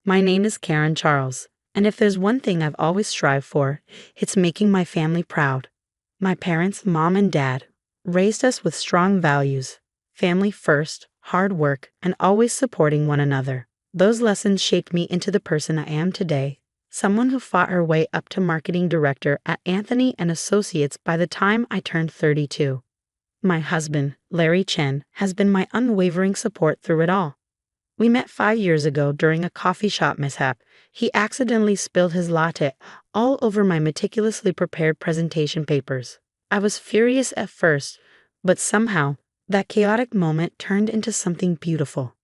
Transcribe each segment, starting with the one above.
My name is Karen Charles, and if there's one thing I've always strived for, it's making my family proud. My parents, mom and dad, raised us with strong values: family first, hard work, and always supporting one another. Those lessons shaped me into the person I am today, someone who fought her way up to marketing director at Anthony and Associates by the time I turned 32. My husband, Larry Chen, has been my unwavering support through it all. We met 5 years ago during a coffee shop mishap. He accidentally spilled his latte all over my meticulously prepared presentation papers. I was furious at first, but somehow, that chaotic moment turned into something beautiful.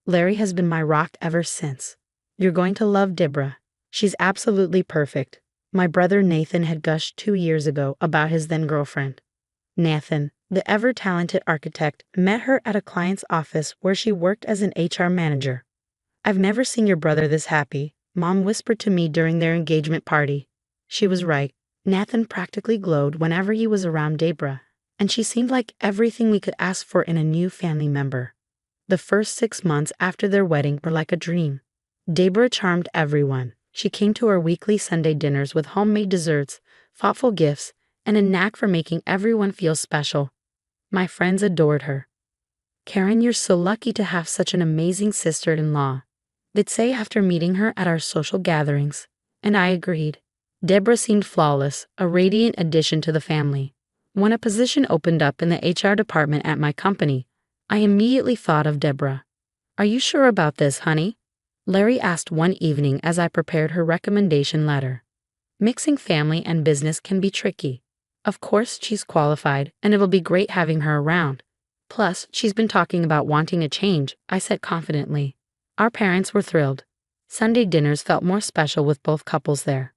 Larry has been my rock ever since. You're going to love Deborah. She's absolutely perfect. My brother Nathan had gushed 2 years ago about his then girlfriend. Nathan, the ever-talented architect, met her at a client's office where she worked as an HR manager. "I've never seen your brother this happy," Mom whispered to me during their engagement party. She was right. Nathan practically glowed whenever he was around Deborah, and she seemed like everything we could ask for in a new family member. The first 6 months after their wedding were like a dream. Deborah charmed everyone. She came to our weekly Sunday dinners with homemade desserts, thoughtful gifts, and a knack for making everyone feel special. My friends adored her. "Karen, you're so lucky to have such an amazing sister-in-law," they'd say after meeting her at our social gatherings, and I agreed. Deborah seemed flawless, a radiant addition to the family. When a position opened up in the HR department at my company, I immediately thought of Deborah. "Are you sure about this, honey?" Larry asked one evening as I prepared her recommendation letter. Mixing family and business can be tricky. Of course, she's qualified, and it'll be great having her around. Plus, she's been talking about wanting a change, I said confidently. Our parents were thrilled. Sunday dinners felt more special with both couples there.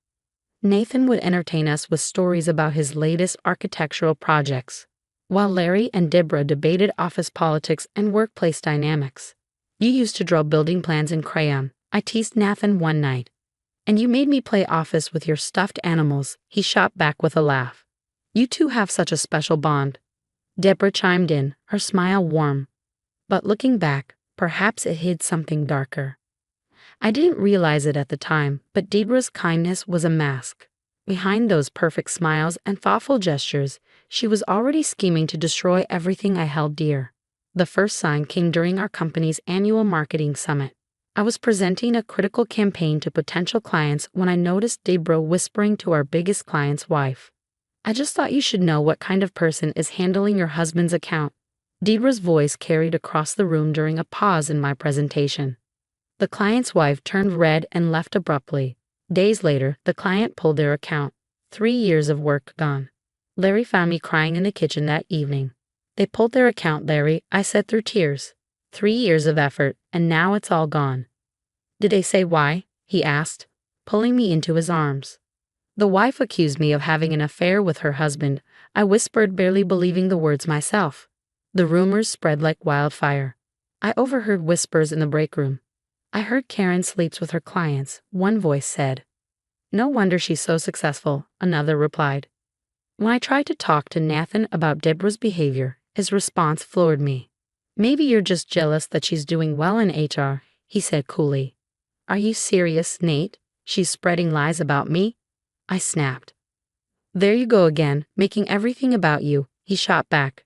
Nathan would entertain us with stories about his latest architectural projects, while Larry and Deborah debated office politics and workplace dynamics. "You used to draw building plans in crayon," I teased Nathan one night. "And you made me play office with your stuffed animals," he shot back with a laugh. "You two have such a special bond." Deborah chimed in, her smile warm. But looking back, perhaps it hid something darker. I didn't realize it at the time, but Deborah's kindness was a mask. Behind those perfect smiles and thoughtful gestures, she was already scheming to destroy everything I held dear. The first sign came during our company's annual marketing summit. I was presenting a critical campaign to potential clients when I noticed Deborah whispering to our biggest client's wife. "I just thought you should know what kind of person is handling your husband's account." Deborah's voice carried across the room during a pause in my presentation. The client's wife turned red and left abruptly. Days later, the client pulled their account. 3 years of work gone. Larry found me crying in the kitchen that evening. "They pulled their account, Larry," I said through tears. 3 years of effort, and now it's all gone." "Did they say why?" he asked, pulling me into his arms. "The wife accused me of having an affair with her husband," I whispered, barely believing the words myself. The rumors spread like wildfire. I overheard whispers in the break room. "I heard Karen sleeps with her clients," one voice said. "No wonder she's so successful," another replied. When I tried to talk to Nathan about Deborah's behavior, his response floored me. "Maybe you're just jealous that she's doing well in HR," he said coolly. "Are you serious, Nate? She's spreading lies about me?" I snapped. "There you go again, making everything about you," he shot back.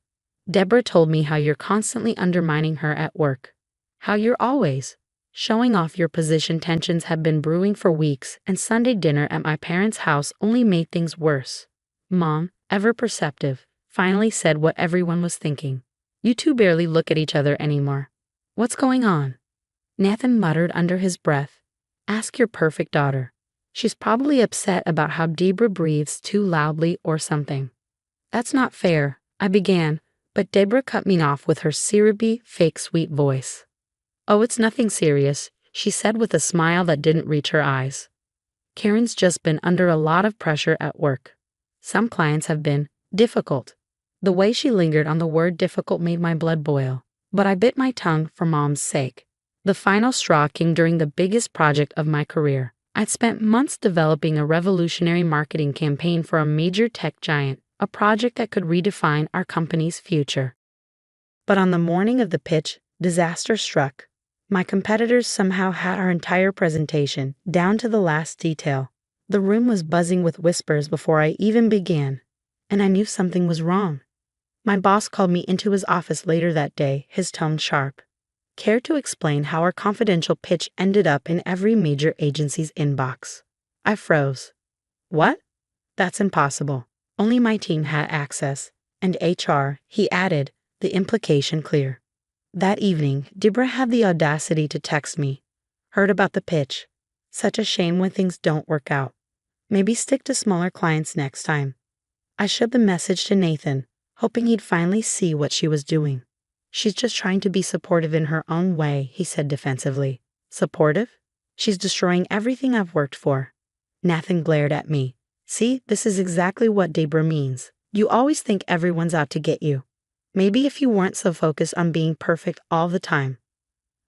"Deborah told me how you're constantly undermining her at work. How you're always showing off your position." Tensions had been brewing for weeks, and Sunday dinner at my parents' house only made things worse. Mom, ever perceptive, finally said what everyone was thinking. "You two barely look at each other anymore. What's going on?" Nathan muttered under his breath. "Ask your perfect daughter. She's probably upset about how Deborah breathes too loudly or something." "That's not fair," I began, but Deborah cut me off with her syrupy, fake sweet voice. "Oh, it's nothing serious," she said with a smile that didn't reach her eyes. "Karen's just been under a lot of pressure at work. Some clients have been difficult." The way she lingered on the word difficult made my blood boil, but I bit my tongue for Mom's sake. The final straw came during the biggest project of my career. I'd spent months developing a revolutionary marketing campaign for a major tech giant, a project that could redefine our company's future. But on the morning of the pitch, disaster struck. My competitors somehow had our entire presentation, down to the last detail. The room was buzzing with whispers before I even began, and I knew something was wrong. My boss called me into his office later that day, his tone sharp. Care to explain how our confidential pitch ended up in every major agency's inbox? I froze. What? That's impossible. Only my team had access. And HR, he added, the implication clear. That evening, Deborah had the audacity to text me. Heard about the pitch. Such a shame when things don't work out. Maybe stick to smaller clients next time. I showed the message to Nathan, hoping he'd finally see what she was doing. She's just trying to be supportive in her own way, he said defensively. Supportive? She's destroying everything I've worked for. Nathan glared at me. See, this is exactly what Deborah means. You always think everyone's out to get you. Maybe if you weren't so focused on being perfect all the time.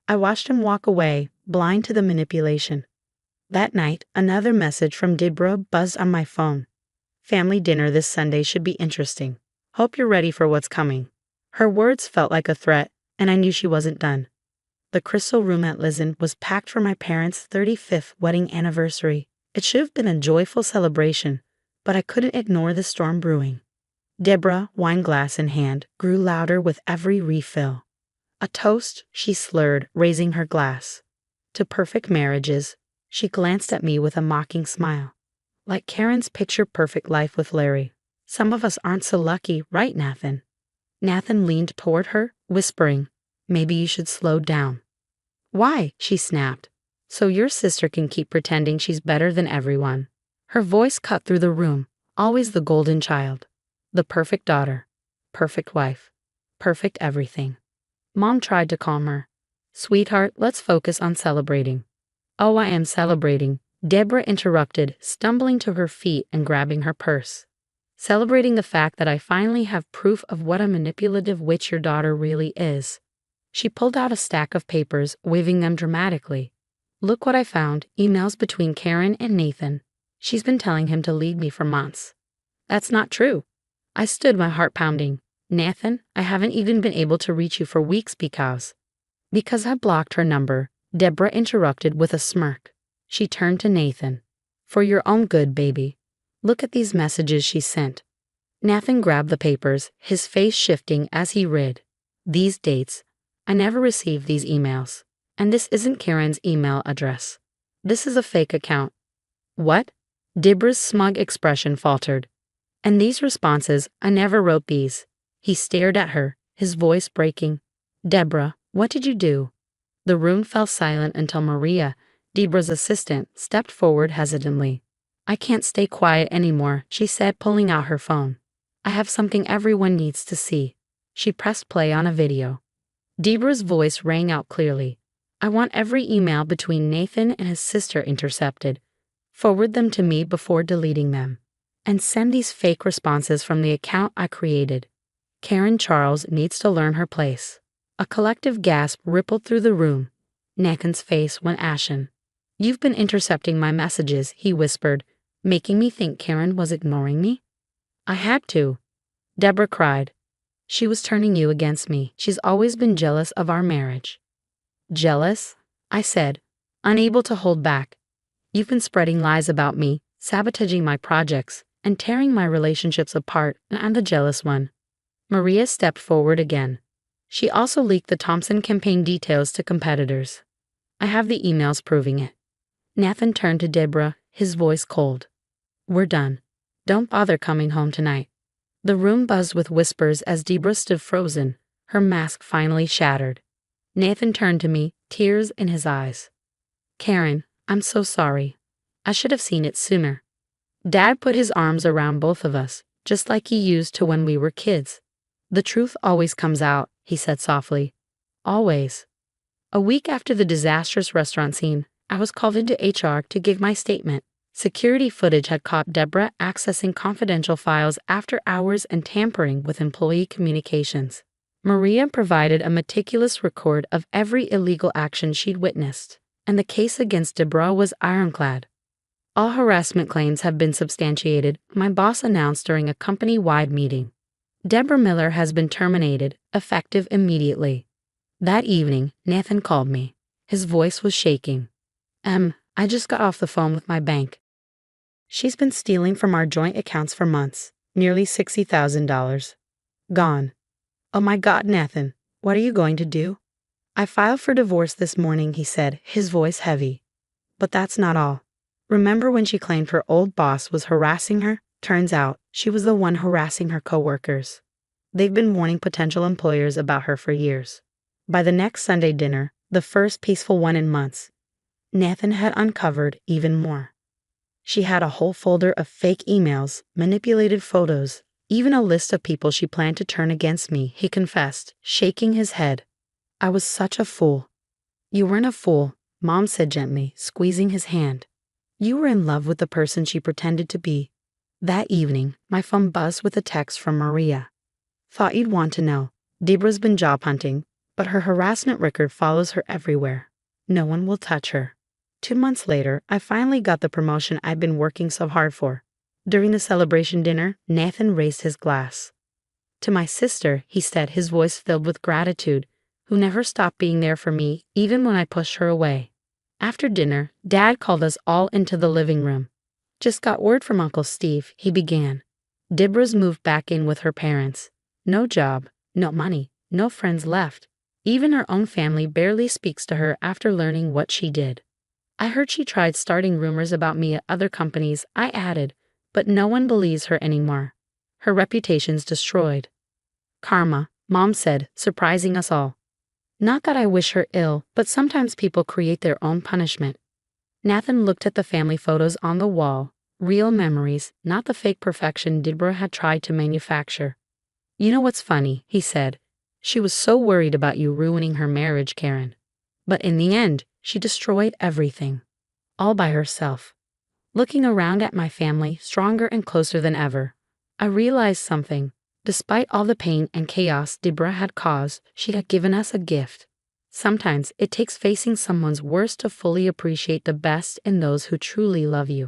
I watched him walk away, blind to the manipulation. That night, another message from Deborah buzzed on my phone. Family dinner this Sunday should be interesting. Hope you're ready for what's coming. Her words felt like a threat, and I knew she wasn't done. The Crystal Room at Lizen was packed for my parents' 35th wedding anniversary. It should have been a joyful celebration, but I couldn't ignore the storm brewing. Deborah, wine glass in hand, grew louder with every refill. A toast, she slurred, raising her glass. To perfect marriages, she glanced at me with a mocking smile. Like Karen's picture-perfect life with Larry. Some of us aren't so lucky, right, Nathan? Nathan leaned toward her, whispering, maybe you should slow down. Why? She snapped. So your sister can keep pretending she's better than everyone. Her voice cut through the room, always the golden child. The perfect daughter. Perfect wife. Perfect everything. Mom tried to calm her. Sweetheart, let's focus on celebrating. Oh, I am celebrating, Deborah interrupted, stumbling to her feet and grabbing her purse. Celebrating the fact that I finally have proof of what a manipulative witch your daughter really is. She pulled out a stack of papers, waving them dramatically. Look what I found, emails between Karen and Nathan. She's been telling him to leave me for months. That's not true. I stood, my heart pounding. Nathan, I haven't even been able to reach you for weeks because I blocked her number, Deborah interrupted with a smirk. She turned to Nathan. For your own good, baby. Look at these messages she sent. Nathan grabbed the papers, his face shifting as he read. These dates. I never received these emails. And this isn't Karen's email address. This is a fake account. What? Deborah's smug expression faltered. And these responses, I never wrote these. He stared at her, his voice breaking. Deborah, what did you do? The room fell silent until Maria, Deborah's assistant, stepped forward hesitantly. I can't stay quiet anymore, she said, pulling out her phone. I have something everyone needs to see. She pressed play on a video. Deborah's voice rang out clearly. I want every email between Nathan and his sister intercepted. Forward them to me before deleting them. And send these fake responses from the account I created. Karen Charles needs to learn her place. A collective gasp rippled through the room. Nathan's face went ashen. You've been intercepting my messages, he whispered, making me think Karen was ignoring me. I had to. Deborah cried. She was turning you against me. She's always been jealous of our marriage. Jealous? I said, unable to hold back. You've been spreading lies about me, sabotaging my projects, and tearing my relationships apart, and I'm the jealous one. Maria stepped forward again. She also leaked the Thompson campaign details to competitors. I have the emails proving it. Nathan turned to Deborah, his voice cold. We're done. Don't bother coming home tonight. The room buzzed with whispers as Deborah stood frozen, her mask finally shattered. Nathan turned to me, tears in his eyes. Karen, I'm so sorry. I should have seen it sooner. Dad put his arms around both of us, just like he used to when we were kids. The truth always comes out, he said softly. Always. A week after the disastrous restaurant scene, I was called into HR to give my statement. Security footage had caught Deborah accessing confidential files after hours and tampering with employee communications. Maria provided a meticulous record of every illegal action she'd witnessed, and the case against Deborah was ironclad. All harassment claims have been substantiated, my boss announced during a company-wide meeting. Deborah Miller has been terminated, effective immediately. That evening, Nathan called me. His voice was shaking. I just got off the phone with my bank. She's been stealing from our joint accounts for months, nearly $60,000. Gone. Oh my God, Nathan, what are you going to do? I filed for divorce this morning, he said, his voice heavy. But that's not all. Remember when she claimed her old boss was harassing her? Turns out, she was the one harassing her coworkers. They've been warning potential employers about her for years. By the next Sunday dinner, the first peaceful one in months, Nathan had uncovered even more. She had a whole folder of fake emails, manipulated photos, even a list of people she planned to turn against me, he confessed, shaking his head. I was such a fool. You weren't a fool, Mom said gently, squeezing his hand. You were in love with the person she pretended to be. That evening, my phone buzzed with a text from Maria. Thought you'd want to know. Deborah's been job hunting, but her harassment record follows her everywhere. No one will touch her. 2 months later, I finally got the promotion I'd been working so hard for. During the celebration dinner, Nathan raised his glass. To my sister, he said, his voice filled with gratitude, who never stopped being there for me, even when I pushed her away. After dinner, Dad called us all into the living room. Just got word from Uncle Steve, he began. Deborah's moved back in with her parents. No job, no money, no friends left. Even her own family barely speaks to her after learning what she did. I heard she tried starting rumors about me at other companies, I added, but no one believes her anymore. Her reputation's destroyed. Karma, Mom said, surprising us all. Not that I wish her ill, but sometimes people create their own punishment. Nathan looked at the family photos on the wall, real memories, not the fake perfection Deborah had tried to manufacture. You know what's funny, he said. She was so worried about you ruining her marriage, Karen. But in the end, she destroyed everything. All by herself. Looking around at my family, stronger and closer than ever, I realized something. Despite all the pain and chaos Deborah had caused, she had given us a gift. Sometimes it takes facing someone's worst to fully appreciate the best in those who truly love you.